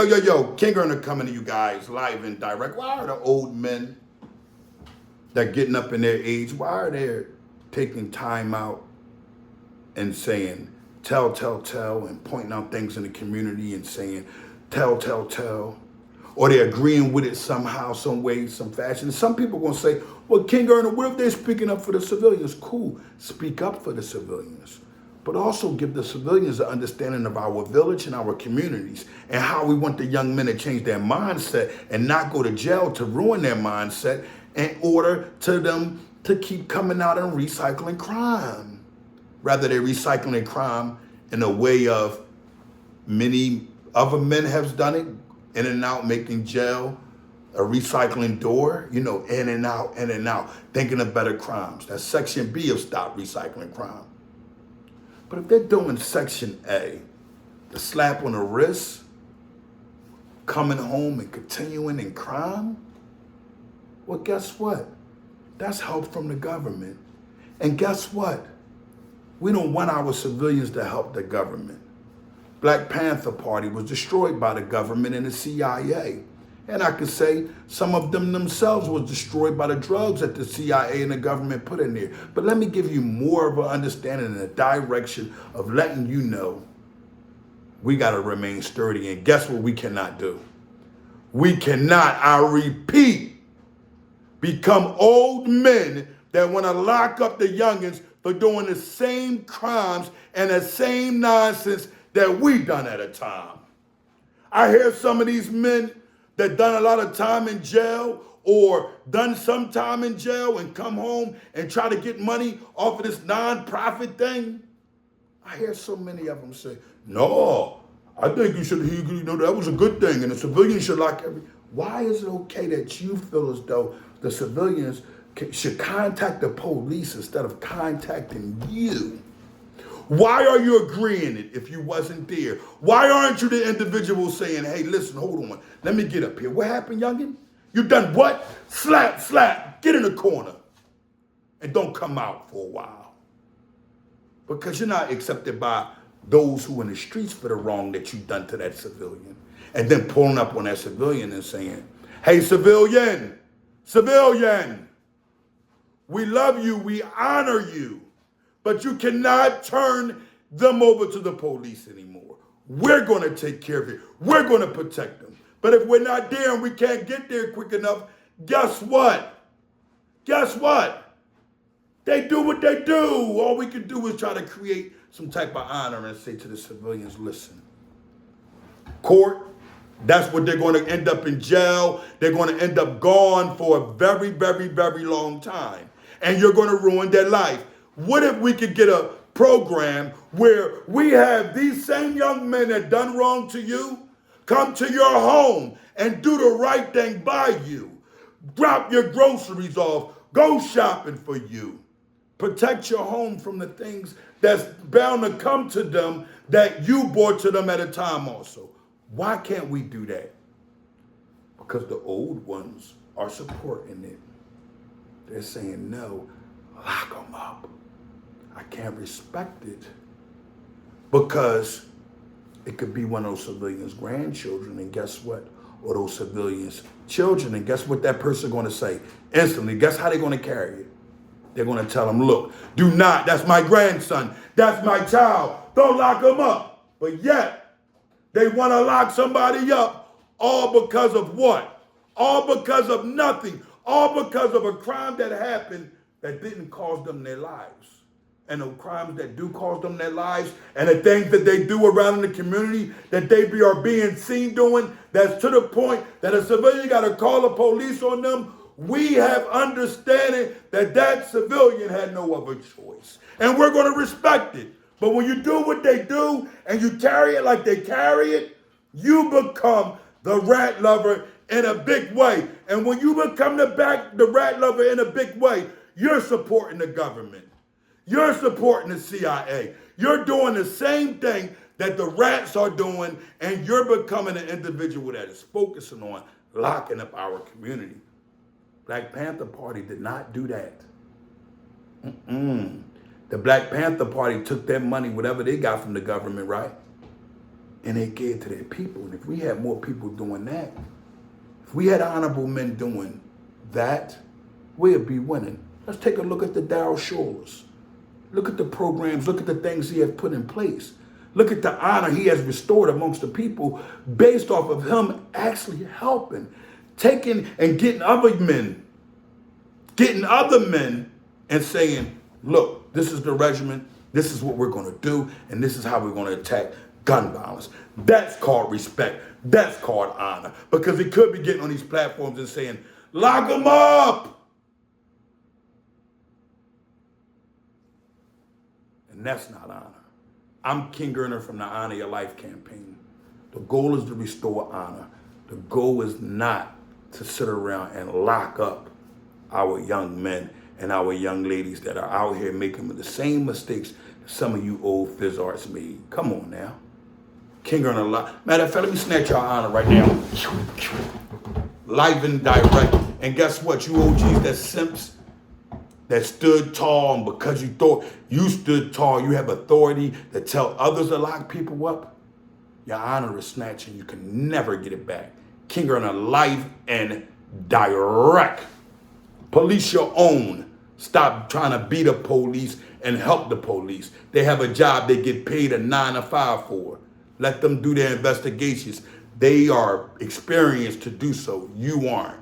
Yo, King Earner coming to you guys live and direct. Why are the old men that getting up in their age, why are they taking time out and saying, tell, and pointing out things in the community and saying, tell, or they're agreeing with it somehow, some way, some fashion. Some people are going to say, well, King Earner, what if they're speaking up for the civilians? Cool, speak up for the civilians. But also give the civilians an understanding of our village and our communities and how we want the young men to change their mindset and not go to jail to ruin their mindset in order to them to keep coming out and recycling crime. Rather, they're recycling crime in a way of many other men have done it, in and out, making jail a recycling door, in and out, thinking of better crimes. That's Section B of Stop Recycling Crime. But if they're doing Section A, the slap on the wrist, coming home and continuing in crime, well, guess what? That's help from the government. And guess what? We don't want our civilians to help the government. Black Panther Party was destroyed by the government and the CIA. And I could say some of them themselves was destroyed by the drugs that the CIA and the government put in there. But let me give you more of an understanding and a direction of letting you know we got to remain sturdy. And guess what we cannot do? We cannot, I repeat, become old men that want to lock up the youngins for doing the same crimes and the same nonsense that we done at a time. I hear some of these men that done a lot of time in jail or done some time in jail and come home and try to get money off of this non-profit thing. I hear so many of them say, no, I think that was a good thing and the civilians should lock every. Why is it okay that you feel as though the civilians should contact the police instead of contacting you? Why are you agreeing it if you wasn't there? Why aren't you the individual saying, hey, listen, hold on, let me get up here. What happened, youngin? You done what? Slap, get in the corner. And don't come out for a while. Because you're not accepted by those who in the streets for the wrong that you done to that civilian. And then pulling up on that civilian and saying, hey, civilian, we love you, we honor you. But you cannot turn them over to the police anymore. We're going to take care of it. We're going to protect them. But if we're not there and we can't get there quick enough, guess what? They do what they do. All we can do is try to create some type of honor and say to the civilians, listen, court, that's what they're going to end up in jail. They're going to end up gone for a very, very, very long time. And you're going to ruin their life. What if we could get a program where we have these same young men that done wrong to you come to your home and do the right thing by you? Drop your groceries off. Go shopping for you. Protect your home from the things that's bound to come to them that you brought to them at a time also. Why can't we do that? Because the old ones are supporting it. They're saying, no, lock them up. I can't respect it because it could be one of those civilians' grandchildren, and guess what? Or those civilians' children, and guess what that person going to say? Instantly, guess how they're going to carry it? They're going to tell them, look, do not, that's my grandson, that's my child, don't lock him up. But yet, they want to lock somebody up all because of what? All because of nothing, all because of a crime that happened that didn't cost them their lives. And the crimes that do cost them their lives and the things that they do around in the community that they are being seen doing, that's to the point that a civilian got to call the police on them. We have understanding that that civilian had no other choice. And we're going to respect it. But when you do what they do and you carry it like they carry it, you become the rat lover in a big way. And when you become the rat lover in a big way, you're supporting the government. You're supporting the CIA. You're doing the same thing that the rats are doing, and you're becoming an individual that is focusing on locking up our community. Black Panther Party did not do that. The Black Panther Party took their money, whatever they got from the government, right? and they gave to their people. And if we had more people doing that, if we had honorable men doing that, we'd be winning. Let's take a look at the Dow Shores. Look at the programs, look at the things he has put in place. Look at the honor he has restored amongst the people based off of him actually helping, taking and getting other men and saying, look, this is the regiment, this is what we're going to do, and this is how we're going to attack gun violence. That's called respect. That's called honor. Because he could be getting on these platforms and saying, lock them up. And that's not honor. I'm King Gerner from the Honor Your Life campaign. The goal is to restore honor. The goal is not to sit around and lock up our young men and our young ladies that are out here making the same mistakes that some of you old phys arts made. Come on now. King Gerner Live. Matter of fact, let me snatch your honor right now. Live and direct. And guess what? You OGs that simps that stood tall, and because you thought you stood tall, you have authority to tell others to lock people up, your honor is snatched and you can never get it back. King Gerner Live and direct. Police your own. Stop trying to be the police and help the police. They have a job they get paid a 9 to 5 for. Let them do their investigations. They are experienced to do so. You aren't.